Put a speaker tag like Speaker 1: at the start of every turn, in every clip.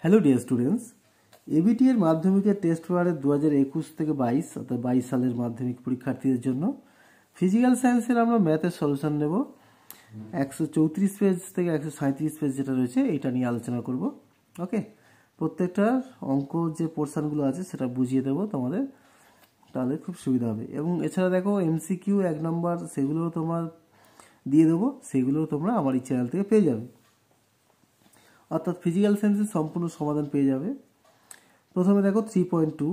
Speaker 1: Hello dear students, ABT এর মাধ্যমিকের test পেপারে 2021 থেকে 22 অর্থাৎ 22 সালের মাধ্যমিক পরীক্ষার্থীদের জন্য ফিজিক্যাল সায়েন্সের আমরা ম্যাথের সলিউশন নেব। 134 পেজ থেকে 137 পেজ যেটা রয়েছে এটা নিয়ে আলোচনা করব। ওকে, প্রত্যেকটা অঙ্ক যে পোর্শনগুলো আছে সেটা বুঝিয়ে দেবো তোমাদের, তাহলে খুব সুবিধা হবে। এবং এছাড়া দেখো এমসিকিউ 1 নম্বর সেগুলোও তোমার দিয়ে দেবো, সেগুলোও তোমরা আমার এই চ্যানেল থেকে পেয়ে যাবে, অর্থাৎ ফিজিক্যাল সায়েন্সের সম্পূর্ণ সমাধান পেয়ে যাবে। প্রথমে দেখো 3.2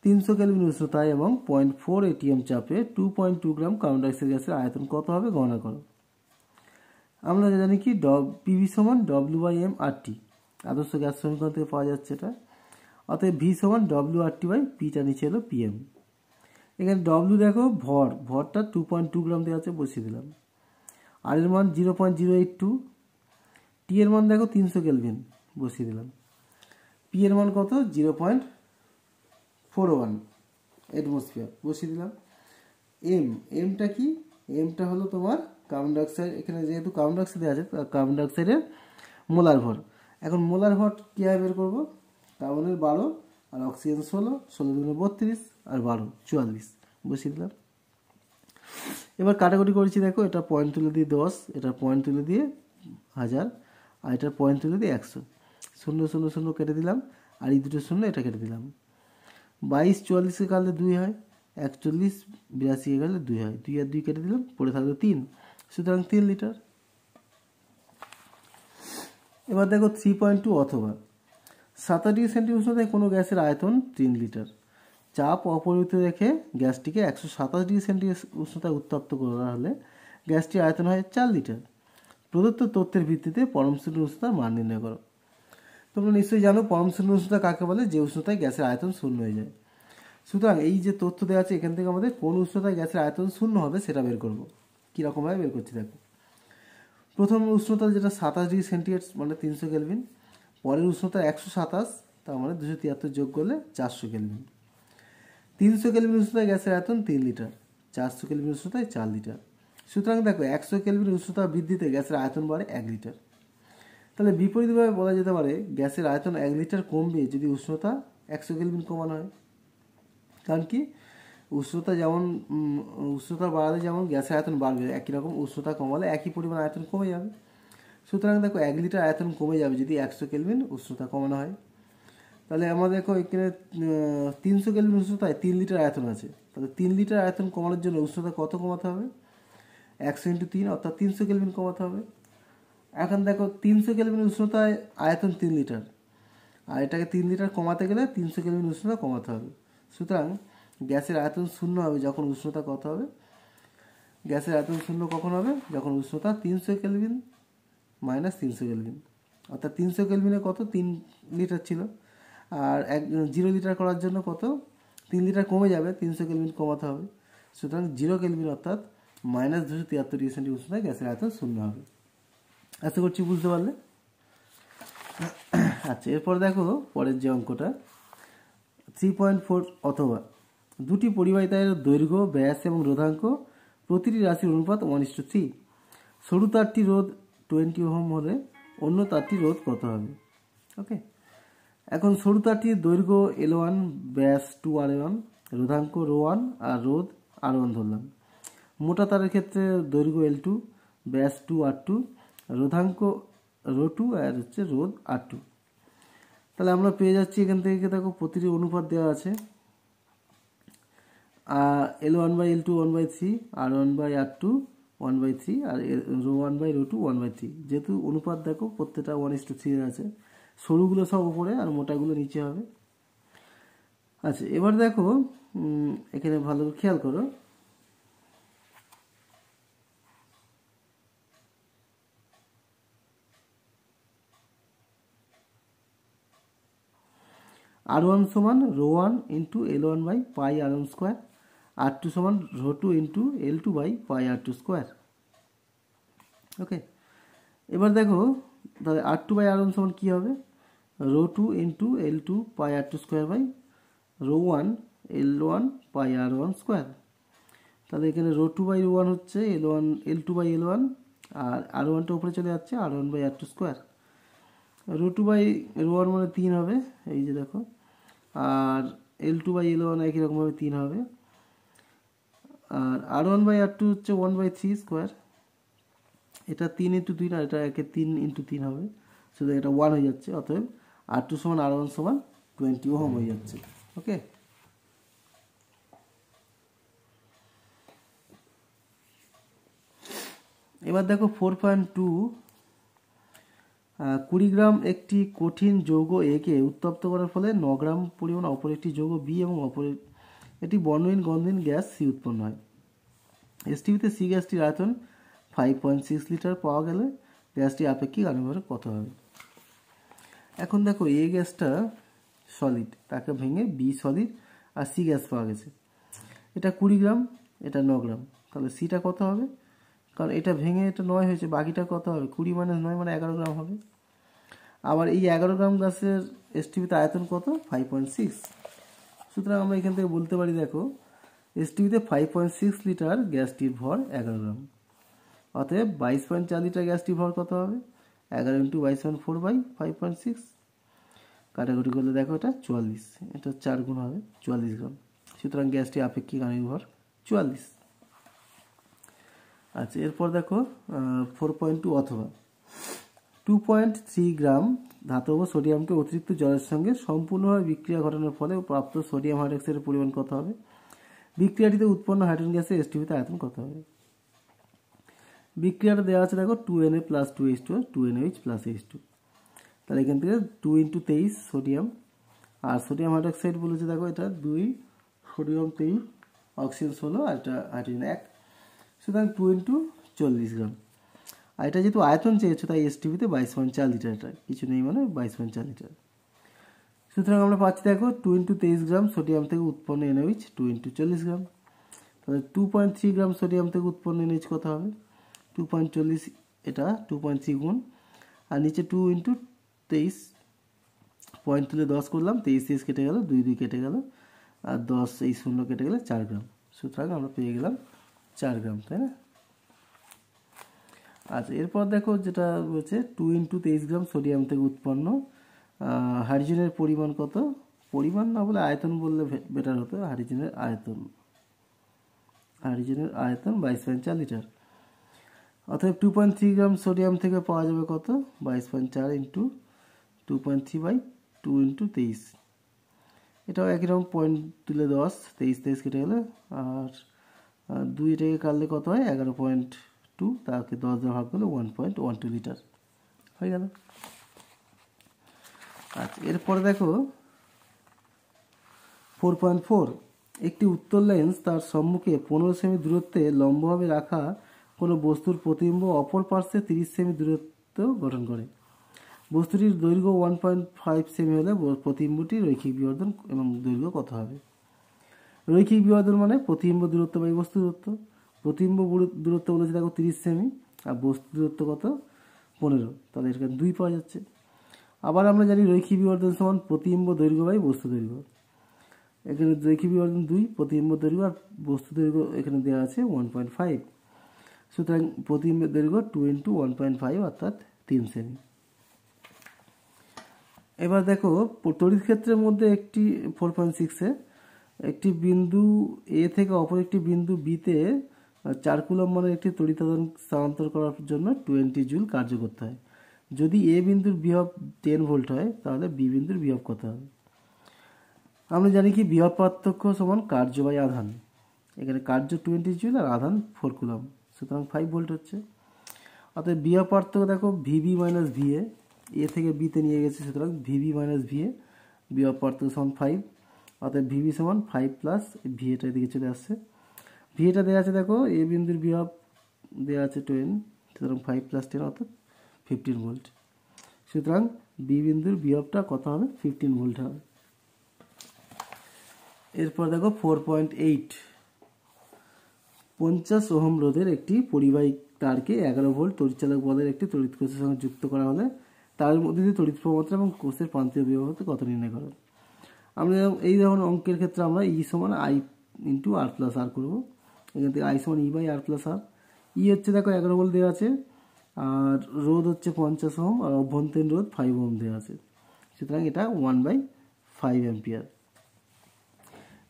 Speaker 1: 300 কেলভিন উষ্ণতায় এবং 0.4 ATM চাপে 2.2 গ্রাম কার্বন ডাইঅক্সাইড গ্যাসের আয়তন কত হবে গণনা করো। আমরা জানি কি পিভি সমান W/m/RT, আদর্শ গ্যাস সমীকরণ থেকে পাওয়া যাচ্ছে এটা। অতএব ভি সমান W/RT/Pটা নিচে এলো PM। এখানে W দেখো ভরটা 2.2 গ্রাম দেওয়া আছে, বসিয়ে দিলাম। আর এর মান 0.082, টি এর মান দেখো 300 কেলভিন, বসিয়ে দিলাম। পি এর মান কত 0.41 অ্যাটমসফিয়ার, বসিয়ে দিলাম। এমটা কি, এমটা হলো তোমার কার্বন ডাইঅক্সাইড, এখানে যেহেতু কার্বন ডাইঅক্সাইড আছে কার্বন ডাইঅক্সাইডের মোলার ভর। এখন মোলার ভর কীভাবে বের করবো, কার্বনের 12 আর অক্সিজেন 16, 16 32 আর 12 44, বসিয়ে দিলাম। এবার কাটাকুটি করেছি, দেখো এটা পয়েন্ট তুলে দিয়ে 10, এটা পয়েন্ট তুলে দিয়ে 1000, আর এটার পয়েন্ট তুলে দিয়ে 100, 0 0 0 কেটে দিলাম, আর এই দুটো শূন্য এটা কেটে দিলাম। 22 44 কাটলে 2 হয়, 41 82 কাটলে 2 হয়, 2 আর 2 কেটে দিলাম, পড়ে থাকলো 3, সুতরাং 3 লিটার। এবার দেখো 3.2 অথবা 27 ডিগ্রি সেন্টিগ্রেড উষ্ণতায় কোনো গ্যাসের আয়তন 3 লিটার। চাপ অপরিবর্তিত রেখে গ্যাসটিকে 127 ডিগ্রি সেন্টিগ্রেড উষ্ণতায় উত্তপ্ত করা হলে গ্যাসটির আয়তন হয় 4 লিটার। প্রদত্ত তথ্যের ভিত্তিতে পরম শ্রেণীর উষ্ণতার মান নির্ণয় করো। তোমরা নিশ্চয়ই জানো পরম শ্রেণীর উষ্ণতা কাকে বলে, যে উষ্ণতায় গ্যাসের আয়তন শূন্য হয়ে যায়। সুতরাং এই যে তথ্য দেওয়া আছে এখান থেকে আমাদের কোন উষ্ণতায় গ্যাসের আয়তন শূন্য হবে সেটা বের করব। কীরকমভাবে বের করছি দেখো। প্রথম উষ্ণতা যেটা 27 ডিগ্রি সেন্টিগ্রেড মানে 300 কেলভিন, পরের উষ্ণতা 127, তার মানে 273 যোগ করলে 400 কেলভিন। 300 কেলভিন উষ্ণতায় গ্যাসের আয়তন 3 লিটার, 400 কেলভিন উষ্ণতায় 4 লিটার। সুতরাং দেখো 100 কেলভিন উষ্ণতা বৃদ্ধিতে গ্যাসের আয়তন বাড়ে 1 লিটার। তাহলে বিপরীতভাবে বলা যেতে পারে গ্যাসের আয়তন 1 লিটার কমবে যদি উষ্ণতা 100 কেলভিন কমানো হয়। কারণ কি, উষ্ণতা বাড়ালে যেমন গ্যাসের আয়তন বাড়বে, একই রকম উষ্ণতা কমালে একই পরিমাণ আয়তন কমে যাবে। সুতরাং দেখো 1 লিটার আয়তন কমে যাবে যদি 100 কেলভিন উষ্ণতা কমানো হয়। তাহলে আমাদের দেখো এখানে 300 কেলভিন উষ্ণতায় 3 লিটার আয়তন আছে, তাহলে 3 লিটার আয়তন কমানোর জন্য উষ্ণতা কত কমাতে হবে, 100 × 3 অর্থাৎ 300 কেলভিন কমাতে হবে। এখন দেখো 300 কেলভিন উষ্ণতায় আয়তন 3 লিটার, আর এটাকে 3 লিটার কমাতে গেলে 300 কেলভিন উষ্ণতা কমাতে হবে। সুতরাং গ্যাসের আয়তন শূন্য হবে যখন উষ্ণতা কত হবে, গ্যাসের আয়তন শূন্য কখন হবে, যখন উষ্ণতা 300 কেলভিন - 300 কেলভিন, অর্থাৎ 300 কেলভিনে কত 3 লিটার ছিল, আর 0 লিটার করার জন্য কত 3 লিটার কমে যাবে, 300 কেলভিন কমাতে হবে। সুতরাং 0 কেলভিন অর্থাৎ -273 ডিগ্রি সেন্টিগ্রেড উষ্ণতায় গ্যাসের আয়তন শূন্য হবে। আশা করছি বুঝতে পারলে। আচ্ছা, এরপর দেখো পরের যে অঙ্কটা 3.4 অথবা দুটি পরিবাহিতার দৈর্ঘ্য, ব্যাস এবং রোধাঙ্ক প্রতিটি রাশির অনুপাত 1:3। সরু তারটি রোধ 20 ওহম হলে অন্য তারটির রোধ কত হবে। ওকে, এখন সরু তারটির দৈর্ঘ্য L1, ব্যাস 2R1, রোধাঙ্ক ρ1 আর রোধ R1 ধরলাম। মোটা তারের ক্ষেত্রে দৈর্ঘ্য L2, ব্যাস 2R2, রোধাঙ্ক ρ2 আর হচ্ছে রোধ R2। তাহলে আমরা পেয়ে যাচ্ছি এখান থেকে দেখো প্রতিটি অনুপাত দেওয়া আছে, L1/L2 1/3, R1/R2 1/3 আর ρ1/ρ2 1/3। যেহেতু অনুপাত দেখো প্রত্যেকটা 1:3 আছে, সরুগুলো সব উপরে আর মোটাগুলো নিচে হবে। আচ্ছা, এবার দেখো এখানে ভালো করে খেয়াল করো, R1 সমান ρ1 × L1/πr1², R2 সমান ρ2 × L2/πr2²। ওকে, এবার দেখো তাহলে R2/R1 সমান কী হবে, ρ2 × L2/πr2² ρ1 L1/r1²। তাহলে এখানে ρ2/ρ1 হচ্ছে L2/L1, আর R1টা উপরে চলে যাচ্ছে R1/R2²। ρ2/ρ1 মানে 3 হবে, এই যে দেখো। আর L2/L1 একই রকমভাবে 3 হবে। আর R1/R2 হচ্ছে 1/3 স্কোয়ার, এটা 3 × 3 আর এটা 3 × 3 হবে, শুধু এটা 1 হয়ে যাচ্ছে। অতএব R2 = R1 = 20 ওহম হয়ে যাচ্ছে। ওকে, এবার দেখো 4.2, 20 গ্রাম একটি কঠিন যৌগ A কে উত্তপ্ত করার ফলে 9 গ্রাম পরিমাণ অপর একটি যৌগ B এবং অপর একটি বর্ণহীন গন্ধহীন গ্যাস C উৎপন্ন হয়। এসটিভিতে C গ্যাসটির আয়তন 5.6 লিটার পাওয়া গেলে গ্যাসটি আপেক্ষিক আনুপাতিক কত হবে? এখন দেখো A গ্যাসটা সলিড, তাকে ভেঙে B সলিড আর C গ্যাস পাওয়া গেছে। এটা 20 গ্রাম, এটা 9 গ্রাম, তাহলে Cটা কত হবে? কারণ এটা ভেঙে এটা 9 হয়েছে, বাকিটা কত হবে? 20 - 9 মানে 11 গ্রাম হবে। আবার এই 11 গ্রাম গ্যাসের এসটিভিতে আয়তন কত? 5.6। সুতরাং আমরা এখান থেকে বলতে পারি, দেখো এসটিভিতে 5.6 লিটার গ্যাসটির ভর 11 গ্রাম। অতএব 22.4 লিটার গ্যাসটির ভর কত হবে? 11 × 22.4/5.6, কাটাকুটি করলে দেখো এটা 44, এটা 4 গুণ হবে, 44 গ্রাম। সুতরাং গ্যাসটি আপেক্ষিক আণবিক ভর 44। আচ্ছা, এরপর দেখো 4.2 অথবা 2.3 গ্রাম ধাতব সোডিয়ামকে অতিরিক্ত জলের সঙ্গে সম্পূর্ণভাবে বিক্রিয়া ঘটানোর ফলে প্রাপ্ত সোডিয়াম হাইড্রক্সাইডের পরিমাণ কত হবে? বিক্রিয়াটিতে উৎপন্ন হাইড্রোজেন গ্যাসের এসটিভিতে আয়তন কত হবে? বিক্রিয়াটা দেওয়া আছে, দেখো 2Na + 2H2 2NaOH + H2, তাহলে এখান থেকে 2 × 23 সোডিয়াম, আর সোডিয়াম হাইড্রক্সাইড বলেছে, দেখো এটা 2 সোডিয়াম 23 অক্সিজেন 16 আর এটা হাইড্রোজেন 1, সুতরাং 2 × 40 গ্রাম। আর এটা যেহেতু আয়তন চেয়েছো তাই এসটিভিতে 22.4 লিটার, এটা কিছু নেই মানে 22.4 লিটার। সুতরাং আমরা পাচ্ছি, দেখো 2 × 23 গ্রাম সোডিয়াম থেকে উৎপন্ন NaOH 2 × 40 গ্রাম, তাহলে 2.3 গ্রাম সোডিয়াম থেকে উৎপন্ন NaOH কত হবে? 2.40, এটা 2.3 গুণ, আর নিচে 2 × 23, পয়েন্ট তুলে 10 করলাম, 23 কেটে গেল, 2 2 কেটে গেল, আর 10 এই 0 কেটে গেলে 4 গ্রাম। সুতরাং আমরা পেয়ে গেলাম 4 গ্রাম, তাই না? আচ্ছা, এরপর দেখো যেটা বলছে 2 × 23 গ্রাম সোডিয়াম থেকে উৎপন্ন হাইড্রোজেনের পরিমাণ কত? পরিমাণ না বলে আয়তন বললে বেটার হতো। হাইড্রোজেনের আয়তন 22.4 লিটার। অতএব 2.3 গ্রাম সোডিয়াম থেকে পাওয়া যাবে কত? 22.4 × 2.3/2 × 23, এটাও একই রকম, পয়েন্ট তুলে 10, 23 কেটে গেলে, আর 2 থেকে কাটলে কত হয়? 11.2, তাকে 10 দিয়ে ভাগ করলে 1.12 লিটার হয়ে গেল। আচ্ছা, এরপরে দেখো 4.4, একটি উত্তল লেন্স তার সম্মুখে 15 সেমি দূরত্বে লম্বভাবে রাখা কোনো বস্তুর প্রতিবিম্ব অপর পার্শ্বে 30 সেমি দূরত্ব গঠন করে। বস্তুটির দৈর্ঘ্য 1.5 সেমি হলে প্রতিবিম্বটির রৈখিক বিবর্ধন এবং দৈর্ঘ্য কত হবে? রৈখিক বিবর্ধন মানে প্রতিবিম্ব দূরত্ব বাই বস্তু দূরত্ব। প্রতিবিম্ব দূরত্ব বলেছে, দেখো 30 সেমি, আর বস্তু দূরত্ব কত? 15, তাহলে এখানে 2 পাওয়া যাচ্ছে। আবার আমরা জানি রৈখিক বিবর্ধন সমান প্রতিবিম্ব দৈর্ঘ্য বাই বস্তু দৈর্ঘ্য। এখানে রৈখিক বিবর্ধন 2, প্রতিবিম্ব দৈর্ঘ্য আর বস্তু দৈর্ঘ্য এখানে দেওয়া আছে 1.5, সুতরাং প্রতিবিম্বের দৈর্ঘ্য 2 × 1.5 অর্থাৎ 3 সেমি। এবার দেখো তড়িৎ ক্ষেত্রের মধ্যে একটি 4.6-এ একটি বিন্দু A থেকে অপর একটি বিন্দু B তে 4 কুলম্ব মানের একটি তড়িৎ আধান স্থানান্তর করার জন্য 20 জুল কার্য করতে হয়। যদি A বিন্দুর বিভব 10 ভোল্ট হয় তাহলে B বিন্দুর বিভব কত হবে? আমরা জানি কি বিভব পার্থক্য সমান কার্য বাই আধান। এখানে কার্য 20 জুল আর আধান 4 কুলম্ব, সুতরাং 5 ভোল্ট হচ্ছে। অর্থাৎ বিভব পার্থক্য দেখো VB - VA, A থেকে B তে নিয়ে গেছে, সুতরাং VB - VA বিভব পার্থক্য সমান 5। অর্থাৎ VB সমান 5 প্লাস VAটা এদিকে চলে আসছে। VAটা দেওয়া আছে, দেখো A বিন্দুর বিভব দেওয়া আছে 10, সুতরাং 5 + 10 অর্থাৎ 15 ভোল্ট। সুতরাং B বিন্দুর বিভবটা কত হবে? 15 ভোল্ট হবে। এরপর দেখো 4.8, 50 ওহম রোধের একটি পরিবাহী তারকে 11 ভোল্ট তড়িৎচালক বলের একটি তড়িৎ কোষের সঙ্গে যুক্ত করা হলে তার মধ্যে দিয়ে তড়িৎ প্রবাহ এবং কোষের প্রান্তীয় বিভব কত নির্ণয় করো? আমরা এই ধরনের অঙ্কের ক্ষেত্রে আমরা E = I × R + R করবো। এখান থেকে I = E/R + R। E হচ্ছে, দেখো 11 ভোল্ট দেওয়া আছে, আর রোধ হচ্ছে 50 ওহম, আর অভ্যন্তরীণ রোধ 5 ওহম দেওয়া আছে। সুতরাং এটা 1/5 অ্যাম্পিয়ার।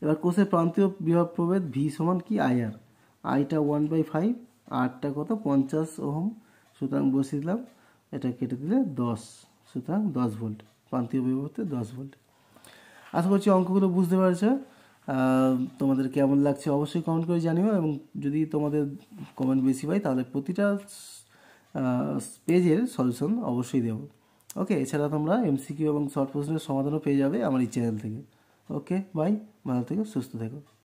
Speaker 1: এবার কোষের প্রান্তীয় বিভব প্রভেদ ভি সমান কি আইআর, আইটা 1/5, আরটা কত 50 ওহম, সুতরাং বসিয়ে দিলাম, এটা কেটে দিলে 10, সুতরাং 10 ভোল্ট, প্রান্তীয় বিভবতে 10 ভোল্ট। আশা করছি অঙ্কগুলো বুঝতে পারছো। তোমাদের কেমন লাগছে অবশ্যই কমেন্ট করে জানিও, এবং যদি তোমাদের কমেন্ট বেশি পাই তাহলে প্রতিটা পেজের সলিউশন অবশ্যই দেবো। ওকে, এছাড়া তোমরা এমসিকিউ এবং শর্ট প্রশ্নের সমাধানও পেয়ে যাবে আমার এই চ্যানেল থেকে। ওকে, বাই, ভালো থেকো, সুস্থ থেকো।